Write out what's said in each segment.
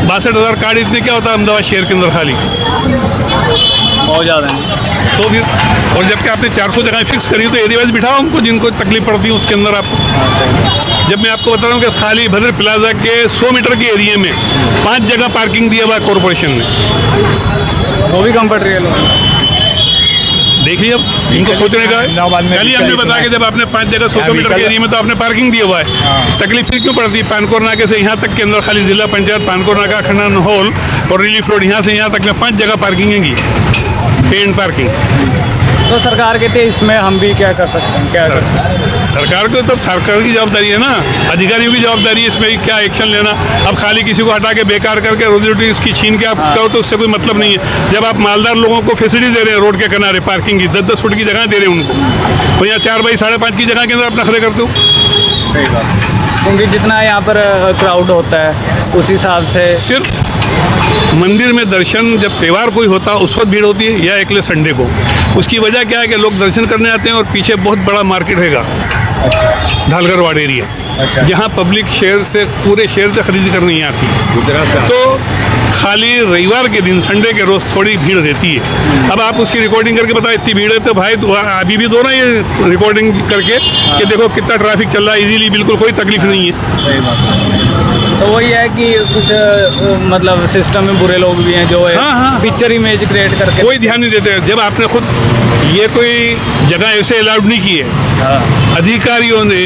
62,000 card इतने क्या होता है अहमदाबाद शहर के अंदर खाली, बहुत ज़्यादा है। तो फिर और जबकि आपने 400 जगह फिक्स करी तो एरिया वाइज बिठाओ हमको जिनको तकलीफ पड़ती है उसके अंदर आप। हाँ सही। जब मैं आपको बता रहा हूँ कि खाली भद्र प्लाजा के 100 मीटर के एरिया में 5 जगह पार्किंग दिया हुआ कॉरपोरेशन ने, वो भी कम पड़ रही है लोग। देखिए अब इनको सोचने का है। कल ही हमने बताया कि जब आपने 5 जगह 100 मीटर के एरिया में तो आपने पार्किंग दिया हुआ है, तकलीफ फिर क्यों पड़ती है? पानकोर नाके से यहाँ तक के अंदर खाली जिला पंचायत पानकोर नाका, खन्ना हॉल और रिलीफ रोड, यहाँ से यहाँ तक में 5 जगह पार्किंग है, पेड पार्किंग। तो सरकार कहते हैं इसमें हम भी क्या कर सकते हैं, क्या कर सकते हैं? सरकार को तो सरकार की जवाबदारी है ना, अधिकारियों की जवाबदारी है इसमें क्या एक्शन लेना। अब खाली किसी को हटा के बेकार करके रोजी रोटी इसकी छीन के आप करो तो उससे कोई मतलब नहीं है। जब आप मालदार लोगों को फैसिलिटी दे रहे हैं रोड के किनारे पार्किंग की, 10-10 फुट की जगह दे रहे हैं उनको, और यहाँ 4 बाई 5.5 की जगह के अंदर आप नखरे करते हो। सही बात, क्योंकि जितना यहाँ पर क्राउड होता है उस हिसाब से। सिर्फ मंदिर में दर्शन जब त्यौहार कोई होता है उस वक्त भीड़ होती है या अगले संडे को। उसकी वजह क्या है कि लोग दर्शन करने आते हैं और पीछे बहुत बड़ा मार्केट हैगा, अच्छा ढालगढ़ एरिया, अच्छा, जहाँ पब्लिक शहर से पूरे शहर से खरीदी करने नहीं आती गुजरात से। तो खाली रविवार के दिन संडे के रोज थोड़ी भीड़ रहती है। अब आप उसकी रिकॉर्डिंग करके बताओ इतनी भीड़ है तो भाई अभी भी दो ना ये रिकॉर्डिंग करके कि देखो कितना ट्रैफिक चल रहा है इजीली, बिल्कुल कोई तकलीफ नहीं है। सही बात है। तो वही है कि कुछ मतलब सिस्टम में बुरे लोग भी हैं जो है हाँ। पिक्चर इमेज क्रिएट करके कोई ध्यान नहीं देते। जब आपने खुद ये कोई जगह ऐसे अलाउड नहीं की है, अधिकारियों ने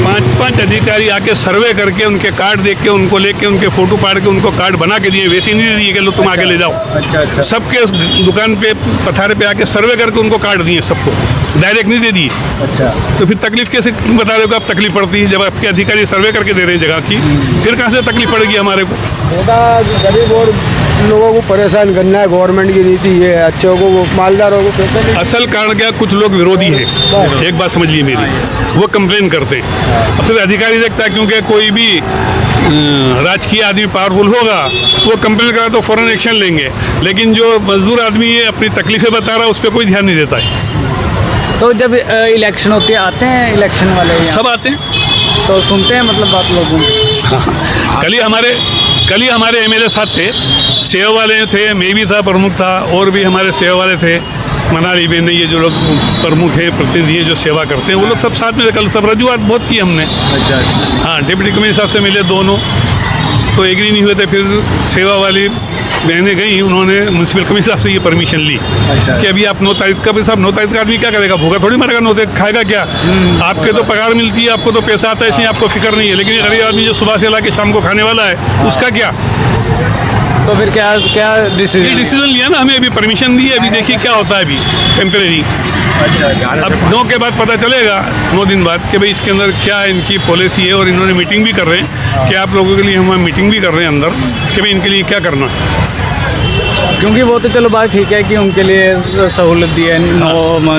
5 अधिकारी आके सर्वे करके उनके कार्ड देख के उनको लेके उनके फोटो पाड़ के उनको कार्ड बना के दिए, वैसे नहीं दिए कि लो तुम आगे ले जाओ। अच्छा अच्छा, सबके दुकान पे पथारे पे आके सर्वे करके उनको कार्ड दिए, सबको डायरेक्ट नहीं दे दिए। अच्छा, तो फिर तकलीफ कैसे बता रहे हो कि आप तकलीफ पड़ती है जब आपके अधिकारी सर्वे करके दे रहे हैं जगह की, फिर कहाँ से तकलीफ पड़ेगी हमारे को? गरीब और लोगों को परेशान करना है, गवर्नमेंट की नीति ये है, अच्छों को वो मालदारों को पैसे नहीं। असल कारण क्या, कुछ लोग विरोधी हैं, एक बात समझ लीजिए मेरी, वो कंप्लेन करते हैं। अब तो अधिकारी देखता है क्योंकि कोई भी राजकीय आदमी पावरफुल होगा वो कंप्लेन करा तो फौरन एक्शन लेंगे, लेकिन जो मजदूर आदमी है अपनी तकलीफें बता रहा है उस पर कोई ध्यान नहीं देता है। तो जब इलेक्शन होते हैं आते हैं इलेक्शन वाले यहाँ? सब आते हैं तो सुनते हैं मतलब बात लोगों की। कल ही हमारे एमएलए साथ थे, सेवा वाले थे, मैं भी था, प्रमुख था, और भी हमारे सेवा वाले थे, मनाली बेन, ये जो लोग प्रमुख हैं प्रतिनिधि हैं जो सेवा करते हैं वो लोग सब साथ में कल सब रजूआत बहुत की हमने। अच्छा अच्छा, हाँ, डिप्टी कमिश्नर साहब से मिले दोनों, तो एग्री नहीं हुए थे। फिर सेवा वाली बहनें गई, उन्होंने म्यूनसिपल कमिश्नर साहब से ये परमिशन ली कि अभी आप 9 तारीख का, साहब 9 तारीख का आदमी क्या करेगा, भूखा थोड़ी मरेगा, 9 तारीख खाएगा क्या? आपके तो पगार मिलती है, आपको तो पैसा आता है, इसलिए आपको फिक्र नहीं है, लेकिन ये गरीब आदमी जो सुबह से ला के शाम को खाने वाला है उसका क्या? तो फिर क्या ये डिसीजन लिया ना, हमें अभी परमिशन दी है, अभी देखिए क्या होता है अभी टेम्परेरी। अच्छा, अब 9 के बाद पता चलेगा, 9 दिन बाद, कि भाई इसके अंदर क्या इनकी पॉलिसी है, और इन्होंने मीटिंग भी कर रहे हैं कि आप लोगों के लिए हम मीटिंग भी कर रहे हैं अंदर कि भाई इनके लिए क्या करना है। क्योंकि वो तो चलो बात ठीक है कि उनके लिए सहूलत दी है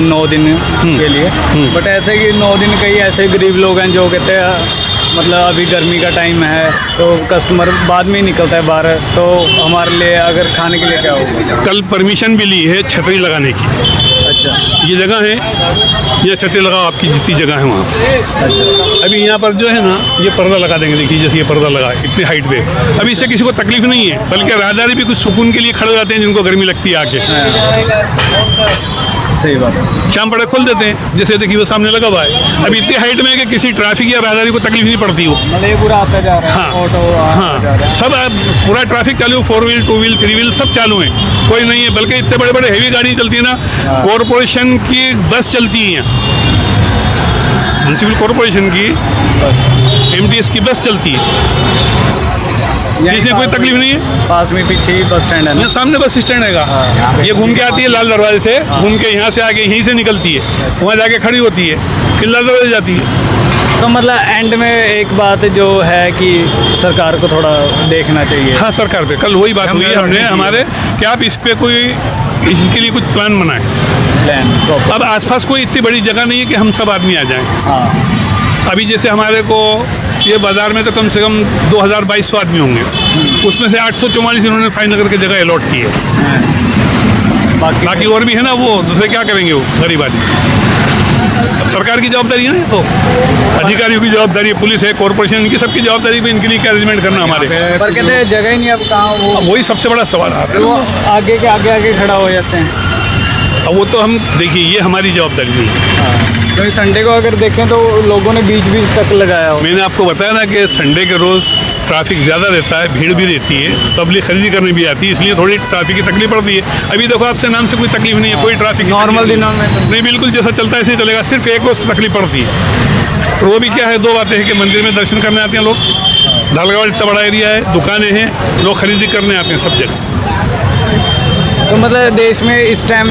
9 दिन के लिए, बट ऐसे कि 9 दिन कई ऐसे गरीब लोग हैं जो कहते हैं मतलब अभी गर्मी का टाइम है तो कस्टमर बाद में ही निकलता है बाहर, तो हमारे लिए अगर खाने के लिए क्या होगा? कल परमिशन भी ली है छतरी लगाने की। अच्छा, ये जगह है, ये छतरी लगाओ, आपकी जितनी जगह है वहाँ। अच्छा, अभी यहाँ पर जो है ना ये पर्दा लगा देंगे, देखिए जैसे ये पर्दा लगा है इतनी हाइट पे, अभी इससे किसी को तकलीफ नहीं है, बल्कि राहदारी भी कुछ सुकून के लिए खड़े हो जाते हैं जिनको गर्मी लगती है आके। सही बात है। शाम पड़े खोल देते हैं, जैसे देखिए वो सामने लगा हुआ है। अभी इतनी हाइट में है कि किसी ट्रैफिक या राहदारी को तकलीफ नहीं पड़ती हो। मतलब पूरा आता जा रहा है, हाँ, ऑटो हाँ, सब पूरा ट्रैफिक चालू, 4 व्हील 2 व्हील 3 व्हील सब चालू है, कोई नहीं है। बल्कि इतने बड़े बड़े हैवी गाड़ी चलती है ना, कॉरपोरेशन की बस चलती है, म्यूनसिपल कॉरपोरेशन की MTS की बस चलती है, इसमें कोई तकलीफ नहीं है। पास में पीछे ही बस स्टैंड है ना? सामने बस स्टैंड है, ये घूम के आती है लाल दरवाजे से, घूम के यहाँ से आके यहीं से निकलती है, वहाँ जाके खड़ी होती है, फिर लाल दरवाजे जाती है। तो मतलब एंड में एक बात जो है कि सरकार को थोड़ा देखना चाहिए। हाँ, सरकार पे कल वही बात हुई है हमने हमारे कि आप इस पे कोई इनके लिए कुछ प्लान बनाएं। प्लान अब आसपास कोई इतनी बड़ी जगह नहीं है कि हम सब आदमी आ जाएं। हाँ, अभी जैसे हमारे को ये बाज़ार में तो कम से कम 2200 आदमी होंगे, उसमें से 844 इन्होंने फाइनल करके जगह अलॉट की है। बाकी और भी है ना, वो दूसरे क्या करेंगे वो गरीब आदमी। अब सरकार की जवाबदारी है ना, ये तो अधिकारियों की जवाबदारी है, पुलिस है, कॉर्पोरेशन, इनकी सबकी जवाबदारी है इनके लिए क्या अरेंजमेंट करना हमारे। पर कहते हैं जगह ही नहीं, अब कहाँ वो अब वही सबसे बड़ा सवाल आता है वो ना। आगे के आगे खड़ा हो जाते हैं। अब वो तो हम देखिए, ये हमारी जवाबदारी नहीं है। क्योंकि संडे को अगर देखें तो लोगों ने बीच बीच तक लगाया हो। मैंने आपको बताया ना कि संडे के रोज़ ट्रैफिक ज़्यादा रहता है, भीड़ भी रहती है, पब्लिक खरीदी करने भी आती है, इसलिए थोड़ी ट्रैफिक की तकलीफ पड़ती है। अभी देखो आपसे नाम से कोई तकलीफ नहीं है, कोई ट्रैफिक की नॉर्मल तकलीफ दिनों में तो- नहीं, बिल्कुल जैसा चलता है ऐसे ही चलेगा। सिर्फ एक रोज़ की तकलीफ पड़ती है, और वो भी क्या है, दो बातें हैं कि मंदिर में दर्शन करने आते हैं लोग, ढालगढ़ इतना बड़ा एरिया है, दुकानें हैं, लोग खरीदी करने आते हैं सब जगह। तो मतलब देश में इस टाइम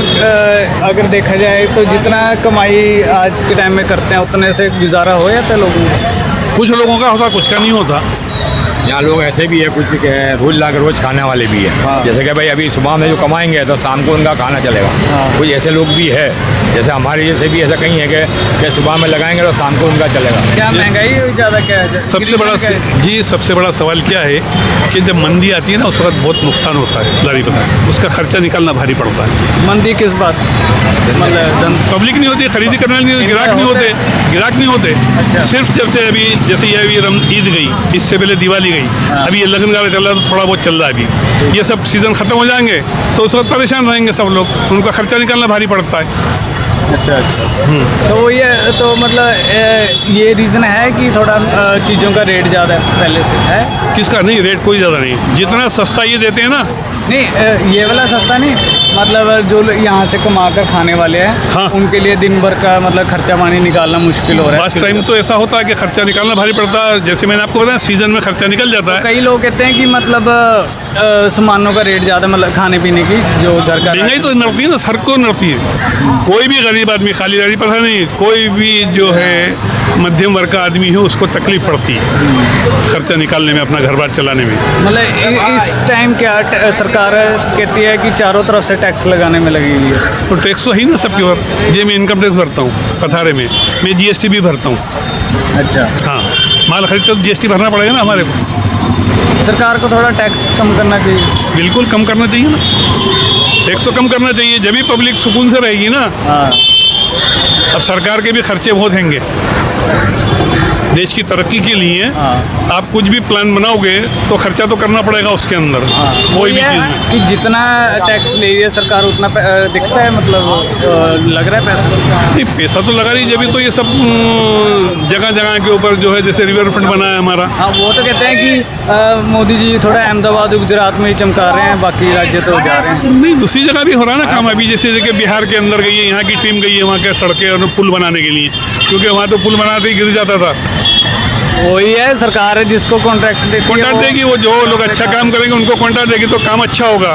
अगर देखा जाए तो जितना कमाई आज के टाइम में करते हैं उतने से गुजारा हो जाता है लोगों को। कुछ लोगों का होता, कुछ का नहीं होता। यहाँ लोग ऐसे भी है, कुछ के रोज ला के रोज खाने वाले भी है। हाँ। जैसे कि भाई अभी सुबह में जो कमाएंगे तो शाम को उनका खाना चलेगा। हाँ। कुछ ऐसे लोग भी है, जैसे हमारे जैसे भी ऐसा कहीं है कि सुबह में लगाएंगे तो शाम को उनका चलेगा। क्या महंगाई ज़्यादा क्या है? सबसे बड़ा जी सबसे बड़ा सवाल क्या है कि जब मंदी आती है ना, उस वक्त बहुत नुकसान होता है लारी पर, उसका खर्चा निकालना भारी पड़ता है। मंदी किस बात? मतलब पब्लिक नहीं होती, खरीदी करने वाले नहीं होते, गिराक नहीं होते, गिराक नहीं होते। अच्छा। सिर्फ जब से अभी जैसे ये अभी ईद गई, इससे पहले दिवाली गई, अभी ये लगन गाला चल रहा है तो थोड़ा बहुत चल रहा है अभी, ये सब सीज़न ख़त्म हो जाएंगे तो उस वक्त परेशान रहेंगे सब लोग, उनका खर्चा निकालना भारी पड़ता है। अच्छा अच्छा। तो ये तो मतलब ये रीज़न है कि थोड़ा चीज़ों का रेट ज़्यादा पहले से है। किसका नहीं, रेट कोई ज़्यादा नहीं, जितना सस्ता ये देते हैं ना। नहीं ये वाला सस्ता नहीं, मतलब जो यहाँ से कमा कर खाने वाले हैं हाँ। उनके लिए दिन भर का मतलब खर्चा पानी निकालना मुश्किल हो रहा है। लास्ट टाइम तो ऐसा होता है कि खर्चा निकालना भारी पड़ता है, जैसे मैंने आपको बताया सीज़न में खर्चा निकल जाता है। कई लोग कहते हैं कि मतलब सामानों का रेट ज़्यादा, मतलब खाने पीने की जो घर का महंगाई तो नड़ती है ना, हर को नड़ती है। कोई भी गरीब आदमी खाली गाड़ी पर है नहीं, कोई भी जो है मध्यम वर्ग का आदमी है उसको तकलीफ पड़ती है खर्चा निकालने में, अपना घर बार चलाने में। मतलब इस टाइम क्या सरकार कहती है कि चारों तरफ से टैक्स लगाने में लगी हुई है। तो टैक्स तो है ही ना सबके ऊपर। जी मैं इनकम टैक्स भरता हूँ पथारे में, मैं जीएसटी भी भरता हूँ। अच्छा। हाँ, माल खरीदते तो जीएसटी भरना पड़ेगा ना हमारे को। सरकार को थोड़ा टैक्स कम करना चाहिए। बिल्कुल कम करना चाहिए ना, टैक्स तो कम करना चाहिए, जब भी पब्लिक सुकून से रहेगी ना। हाँ। अब सरकार के भी खर्चे बहुत हैंगे देश की तरक्की के लिए। हाँ। आप कुछ भी प्लान बनाओगे तो खर्चा तो करना पड़ेगा उसके अंदर, कोई भी ये चीज़ में। कि जितना टैक्स ले रही है सरकार उतना दिखता है, मतलब लग रहा है पैसा। नहीं, पैसा तो लगा रही है, जब भी तो ये सब जगह जगह के ऊपर जो है, जैसे रिवर फ्रंट बना है हमारा। हाँ वो तो कहते हैं कि मोदी जी थोड़ा अहमदाबाद गुजरात में ही चमका रहे हैं, बाकी राज्य तो जा रहे हैं। नहीं, दूसरी जगह भी हो रहा है ना काम। अभी जैसे जगह बिहार के अंदर गई है, यहाँ की टीम गई है वहाँ के सड़कें और पुल बनाने के लिए, क्योंकि वहाँ तो पुल बनाते ही गिर जाता था। वही है, सरकार है जिसको कॉन्ट्रैक्ट देती है कॉन्ट्रैक्ट वो- देगी, वो जो लोग अच्छा काम करेंगे उनको कॉन्ट्रैक्ट देगी तो काम अच्छा होगा,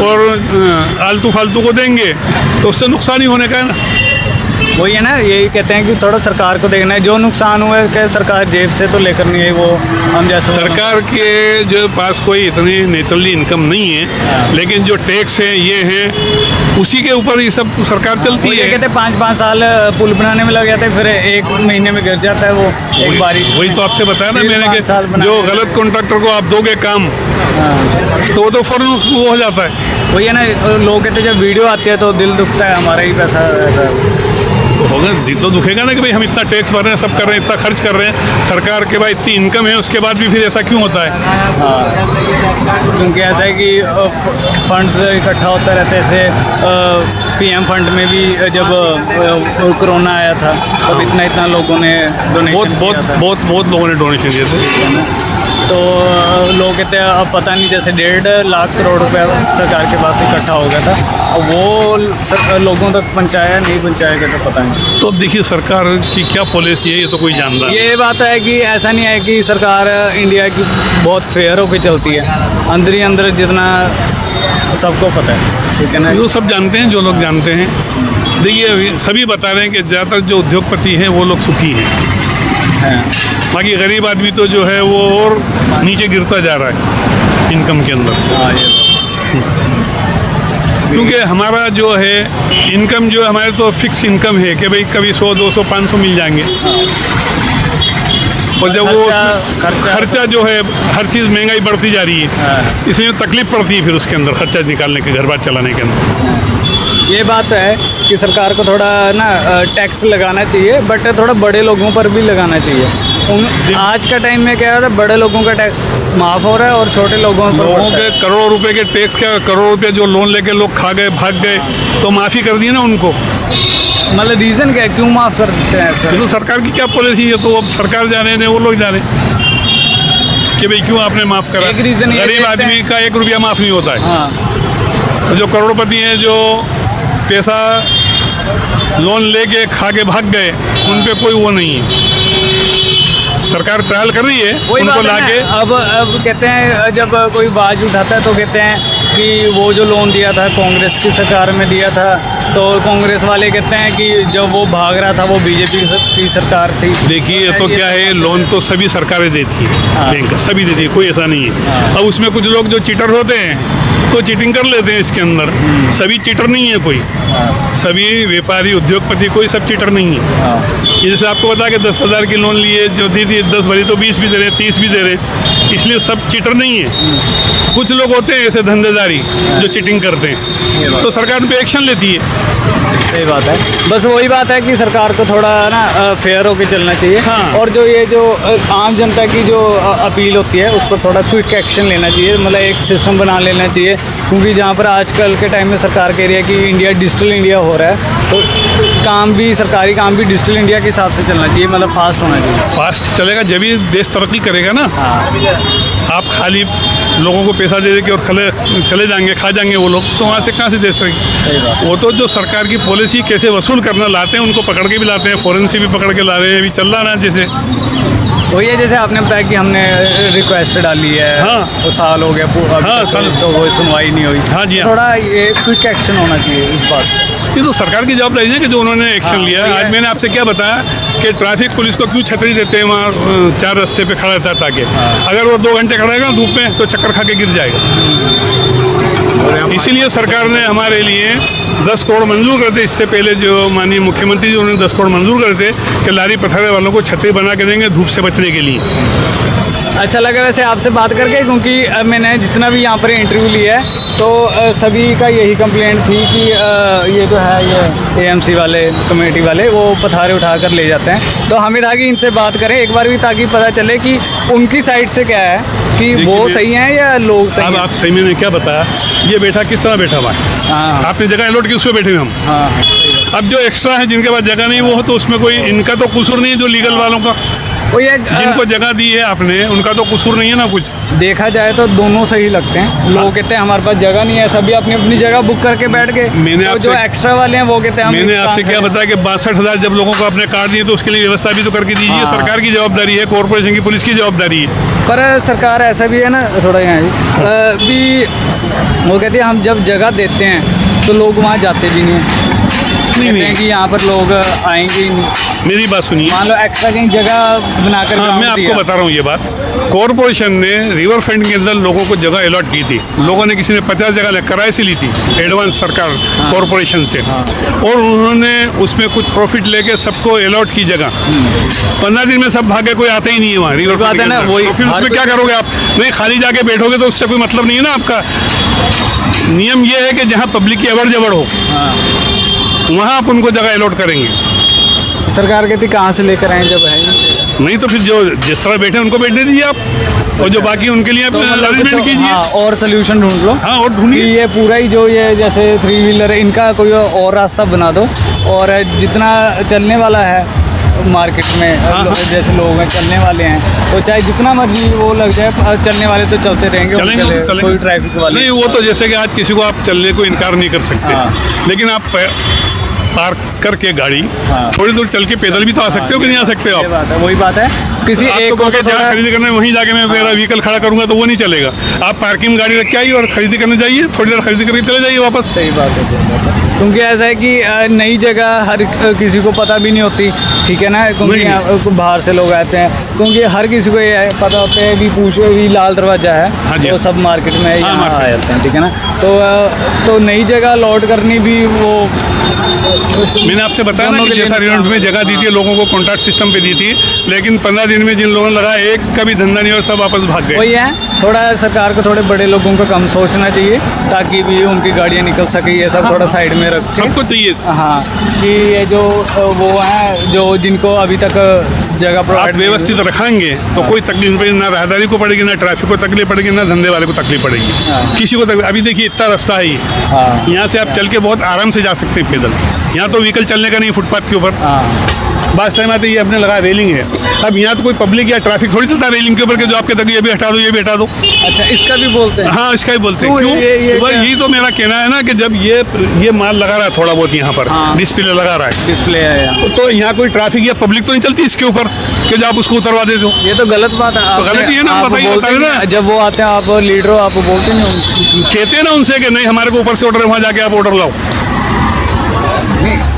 और आलतू फालतू को देंगे तो उससे नुकसान ही होने का है ना। वही है ना, यही कहते हैं कि थोड़ा सरकार को देखना है, जो नुकसान हुआ है क्या सरकार जेब से तो लेकर नहीं है, वो हम जैसे सरकार के जो पास कोई इतनी नेचुरली इनकम नहीं है, लेकिन जो टैक्स है ये है उसी के ऊपर ये सब सरकार चलती ये है। कहते हैं 5-5 साल पुल बनाने में लग जाते हैं, फिर 1 महीने में गिर जाता है वो एक बारिश वही में। तो आपसे बताया ना फिर मैंने 5 साल कि बनाने जो में गलत कॉन्ट्रैक्टर को आप दोगे काम तो वो तो फौरन उसको वो हो जाता है। वही है ना, लोग कहते हैं जब वीडियो आती है तो दिल दुखता है, हमारा ही पैसा ऐसा। तो होगा, दिल तो दुखेगा ना कि भाई हम इतना टैक्स भर रहे हैं, सब कर रहे हैं, इतना खर्च कर रहे हैं, सरकार के पास इतनी इनकम है, उसके बाद भी फिर ऐसा क्यों होता है? क्योंकि ऐसा है कि फंड्स इकट्ठा होता रहता है, जैसे पीएम फंड में भी जब कोरोना आया था तब इतना लोगों ने डोनेशन किया था। बहुत लोगों ने डोनेशन दिए थे। तो लोग कहते हैं अब पता नहीं, जैसे 1.5 लाख करोड़ रुपया सरकार के पास इकट्ठा हो गया था, अब वो लोगों तक पहुँचाया नहीं पहुँचाया गया तो पता नहीं। तो अब देखिए सरकार की क्या पॉलिसी है ये तो कोई जानता है। ये बात है कि ऐसा नहीं है कि सरकार इंडिया की बहुत फेयर होकर चलती है, अंदर ही अंदर जितना सबको पता है, ठीक है ना। वो सब जानते हैं जो लोग जानते हैं। देखिए अभी सभी बता रहे हैं कि ज़्यादातर जो उद्योगपति हैं वो लोग सुखी हैं, बाकी गरीब आदमी तो जो है वो और नीचे गिरता जा रहा है इनकम के अंदर। हाँ ये क्योंकि हमारा जो है इनकम जो है हमारे तो फिक्स इनकम है कि भाई कभी 100, 200, 500 मिल जाएंगे, और जब वो खर्चा जो है हर चीज़ महंगाई बढ़ती जा रही है, इसलिए तकलीफ पड़ती है फिर उसके अंदर खर्चा निकालने के, घर बार चलाने के अंदर। ये बात है कि सरकार को थोड़ा ना टैक्स लगाना चाहिए, बट थोड़ा बड़े लोगों पर भी लगाना चाहिए। आज का टाइम में क्या है, बड़े लोगों का टैक्स माफ़ हो रहा है और छोटे लोगों पर लोगों बढ़ता है। के करोड़ों रुपए के टैक्स का, करोड़ों रुपए जो लोन लेके लोग खा गए, भाग गए, तो माफ़ी कर दी ना उनको। मतलब रीज़न क्या है, क्यों माफ़ कर देते हैं ये सर? तो सरकार की क्या पॉलिसी है, तो अब सरकार जाने ने, वो लोग जाने कि भाई क्यों आपने माफ़ करा। एक reason ये गरीब देखते हैं- आदमी का 1 रुपया माफ़ नहीं होता है। हाँ, तो जो करोड़पति हैं, जो पैसा लोन लेके खा के भाग गए, उन पे कोई वो नहीं है। सरकार ट्रायल कर रही है वही उनको बात है लाके। ना, अब कहते हैं जब कोई बाज उठाता है तो कहते हैं कि वो जो लोन दिया था कांग्रेस की सरकार में दिया था, तो कांग्रेस वाले कहते हैं कि जब वो भाग रहा था वो बीजेपी की सरकार थी। देखिए, तो क्या है, लोन तो सभी सरकारें देती है, हाँ। बैंक सभी देती है, कोई ऐसा नहीं है। अब उसमें कुछ लोग जो चीटर होते हैं तो चीटिंग कर लेते हैं इसके अंदर। सभी चीटर नहीं है कोई, सभी व्यापारी उद्योगपति कोई सब चीटर नहीं है। ये जैसे आपको बता के 10,000 की लोन लिए, जो दी थी 10 भरी तो 20 भी दे रहे, 30 भी दे रहे, इसलिए सब चीटर नहीं है। कुछ लोग होते हैं ऐसे धंधेदारी जो चीटिंग करते हैं, तो सरकार उन पे एक्शन लेती है। सही बात है, बस वही बात है कि सरकार को थोड़ा ना फेयर होकर चलना चाहिए। हाँ। और जो ये जो आम जनता की जो अपील होती है उस पर थोड़ा क्विक एक्शन लेना चाहिए, मतलब एक सिस्टम बना लेना चाहिए। क्योंकि जहाँ पर आजकल के टाइम में सरकार कह रही है कि इंडिया डिजिटल इंडिया हो रहा है, तो काम भी, सरकारी काम भी डिजिटल इंडिया के हिसाब से चलना चाहिए, मतलब फास्ट होना चाहिए। फास्ट चलेगा जब ही देश तरक्की करेगा ना। आप खाली लोगों को पैसा दे के और चले जाएंगे, खा जाएंगे वो लोग, तो वहाँ से कहाँ से देश तरक्की। वो तो जो सरकार की पॉलिसी कैसे वसूल करना लाते हैं, उनको पकड़ के भी लाते हैं, फॉरेन से भी पकड़ के ला रहे हैं, अभी चल रहा ना जैसे। वही है, जैसे आपने बताया कि हमने रिक्वेस्ट डाली है, हाँ। तो साल हो गया, हाँ, साल। तो कोई सुनवाई नहीं हुई। हाँ जी, हाँ। थोड़ा ये क्विक एक्शन होना चाहिए इस बात। ये तो सरकार की जवाबदारी है कि जो उन्होंने एक्शन हाँ, लिया। वही है। आज मैंने आपसे क्या बताया कि ट्रैफिक पुलिस को क्यों छतरी देते हैं वहाँ 4 रास्ते पे खड़ा रहता है, ताकि अगर वो 2 घंटे खड़ा रहेगा धूप में तो चक्कर खा के गिर जाएगा। इसीलिए सरकार ने हमारे लिए 10 करोड़ मंजूर करते। इससे पहले जो माननीय मुख्यमंत्री जी, उन्होंने 10 करोड़ मंजूर करते कि लारी पथारे वालों को छतरी बना के देंगे धूप से बचने के लिए। अच्छा लगा वैसे आपसे बात करके, क्योंकि मैंने जितना भी यहाँ पर इंटरव्यू लिया है तो सभी का यही कंप्लेंट थी कि ये जो है ये एएमसी वाले, कमेटी वाले, वो पथारे उठा कर ले जाते हैं। तो हमें था कि इनसे बात करें एक बार भी, ताकि पता चले कि उनकी साइड से क्या है, कि वो देखिए, सही हैं या लोग सही अब हैं। आप सही में क्या बताया, ये बैठा किस तरह बैठा हुआ है, हाँ आपने जगह अलॉट की, उस पर बैठे हुए हम। हाँ, अब जो एक्स्ट्रा है जिनके पास जगह नहीं, वो तो उसमें कोई इनका तो कसूर नहीं है, जो लीगल वालों का वो ये जिनको जगह दी है आपने, उनका तो कसूर नहीं है ना कुछ। देखा जाए तो दोनों सही लगते हैं। लोग कहते हैं हमारे पास जगह नहीं है, सभी अपनी अपनी जगह बुक करके बैठ गए। मैंने तो आपसे- जो एक्स्ट्रा वाले हैं वो कहते हैं हम मैंने काम आपसे क्या करें। बताया कि 62,000 जब लोगों को अपने कार्ड दिए तो उसके लिए व्यवस्था भी तो करके दीजिए। हाँ। सरकार की जवाबदारी है, कॉर्पोरेशन की, पुलिस की जवाबदारी है। पर सरकार ऐसा भी है ना, थोड़ा यहाँ भी वो कहती है हम जब जगह देते हैं तो लोग वहाँ जाते भी नहीं हैं। कहते हैं कि यहाँ पर लोग आएंगे ही नहीं। मेरी बात सुनिए, मान लो एक्स्ट्रा कहीं जगह बनाकर हाँ, ग्राउंड मैं दिया। आपको बता रहा हूँ ये बात। कॉर्पोरेशन ने रिवर फ्रंट के अंदर लोगों को जगह अलॉट की थी। लोगों ने, किसी ने 50 जगह किराए से ली थी, एडवांस सरकार कॉर्पोरेशन से, और उन्होंने उसमें कुछ प्रॉफिट लेके सबको अलॉट की जगह। 15 दिन में सब भागे, कोई आता ही नहीं है वहाँ रिवर बात फ्रंट है के ना, अंदर। वही तो फिर हर उसमें कोई- क्या करोगे आप? नहीं, खाली जाके बैठोगे तो उससे कोई मतलब नहीं है ना आपका। नियम ये है कि जहाँ पब्लिक की अवर जवर हो वहाँ आप उनको जगह अलॉट करेंगे। सरकार कहती कहाँ से लेकर आए जब है नहीं। नहीं तो फिर जो जिस तरह बैठे उनको बैठने दीजिए आप, और जो बाकी उनके लिए तो मतलब अरेंजमेंट कुछ- कीजिए। हाँ, और सोल्यूशन ढूंढ लो। हाँ, और कि ढूंढिए। ये पूरा ही जो ये जैसे 3 व्हीलर है, इनका कोई और रास्ता बना दो, और जितना चलने वाला है मार्केट में, जैसे लोग हैं चलने वाले हैं, तो चाहे जितना मर्जी वो लग जाए, चलने वाले तो चलते रहेंगे, चलेंगे उनके लिए तो चलेंगे। कोई ट्रैफिक वाले नहीं, वो तो जैसे कि आज किसी को आप चलने को इनकार नहीं कर सकते, लेकिन आप पार्क करके गाड़ी थोड़ी दूर चल के पैदल भी तो आ सकते हो कि नहीं आ सकते हो ये आप? बात है, वही बात है। किसी आप एक तो को कहोगे तो जहाँ थोड़ा- खरीदी करने वहीं जाके मैं मेरा व्हीकल खड़ा करूंगा, तो वो नहीं चलेगा। आप पार्किंग में गाड़ी रख के आइए और खरीदी करने जाइए, थोड़ी देर खरीदी करके चले जाइए वापस। सही बात है, सही बात है। क्योंकि ऐसा है कि नई जगह हर किसी को पता भी नहीं होती, ठीक है ना, क्योंकि नहीं। यहाँ बाहर से लोग आते हैं, क्योंकि हर किसी को ये पता होता है कि पूछो भी लाल दरवाजा है, हाँ जी। तो सब मार्केट में यहाँ मार्केट। आ जाते हैं, ठीक है ना। तो नई जगह लौट करनी भी वो मैंने आपसे बताया ना दोनों कि के लिए जैसा नुकसान रिजल्ट में जगह दी थी लोगों को कॉन्ट्रैक्ट सिस्टम पे दी थी, लेकिन 15 दिन में जिन लोगों ने लगा एक का भी धंधा नहीं और सब वापस भाग गए। वही है, थोड़ा सरकार को थोड़े बड़े लोगों को कम सोचना चाहिए ताकि भी उनकी गाड़ियाँ निकल सके, ये सब थोड़ा साइड में रख के। सबको चाहिए। हाँ, कि ये जो वो है जो जिनको अभी तक जगह आप प्रोवाइड व्यवस्थित रखेंगे तो कोई तकलीफ नहीं पड़ेगी, ना राहदारी को पड़ेगी, ना ट्रैफिक को तकलीफ पड़ेगी, ना धंधे वाले को तकलीफ पड़ेगी, किसी को तकलीफ। अभी देखिए इतना रास्ता है ये, यहाँ से आप चल के बहुत आराम से जा सकते हैं पैदल। यहाँ तो व्हीकल चलने का नहीं, फुटपाथ के ऊपर। बात टाइम आते ये अपने लगा रेलिंग है। अब यहाँ तो कोई पब्लिक या ट्रैफिक थोड़ी चलता रेलिंग के ऊपर के जो आपके तक ये भी हटा दो, ये भी हटा दो। अच्छा, इसका भी बोलते हैं। हाँ, इसका ही बोलते हैं। तो क्यों? ये बस क्या? यही तो मेरा कहना है ना कि जब ये माल लगा रहा है थोड़ा बहुत यहाँ पर, हाँ। डिस्प्ले लगा रहा है, डिस्प्ले है यहाँ। तो यहाँ कोई ट्रैफिक या पब्लिक तो नहीं चलती इसके ऊपर कि जो आप उसको उतरवा देते हो। ये तो गलत बात है। तो गलत ही है ना, आप बताइए, बोलते बताइए नहीं, ना। जब वो आते हैं आप लीडर हो, आप बोलते नहीं हो। कहते हैं ना उनसे कि नहीं हमारे को ऊपर से ऑर्डर है, वहाँ जाके आप ऑर्डर लाओ।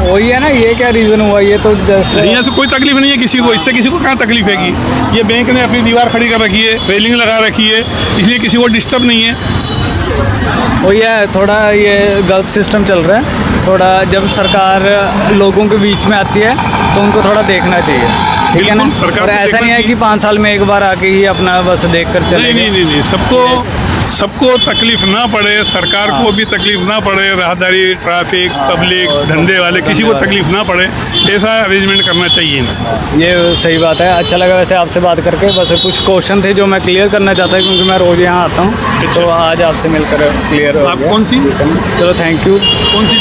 वही है ना, ये क्या रीज़न हुआ? ये तो जस्ट यहाँ से कोई तकलीफ नहीं है किसी को, इससे किसी को कहाँ तकलीफ है कि ये बैंक ने अपनी दीवार खड़ी कर रखी है, रेलिंग लगा रखी है, इसलिए किसी को डिस्टर्ब नहीं है। वही है, थोड़ा ये गलत सिस्टम चल रहा है। थोड़ा जब सरकार लोगों के बीच में आती है तो उनको थोड़ा देखना चाहिए, ठीक है ना? बिल्कुल, सरकार और को ऐसा देखना नहीं है कि चाहिए। 5 साल में एक बार आके ही अपना बस देख कर चले नहीं नहीं नहीं, सबको तकलीफ ना पड़े, सरकार को भी तकलीफ ना पड़े, राहदारी, ट्रैफिक, पब्लिक, धंधे वाले किसी को तकलीफ ना पड़े, ऐसा अरेंजमेंट करना चाहिए ना। ये सही बात है। अच्छा लगा वैसे आपसे बात करके। बस कुछ क्वेश्चन थे जो मैं क्लियर करना चाहता हूँ क्योंकि मैं रोज़ यहाँ आता हूँ, तो आज आपसे मिलकर क्लियर हो आप गया। कौन सी चलो, थैंक यू। कौन सी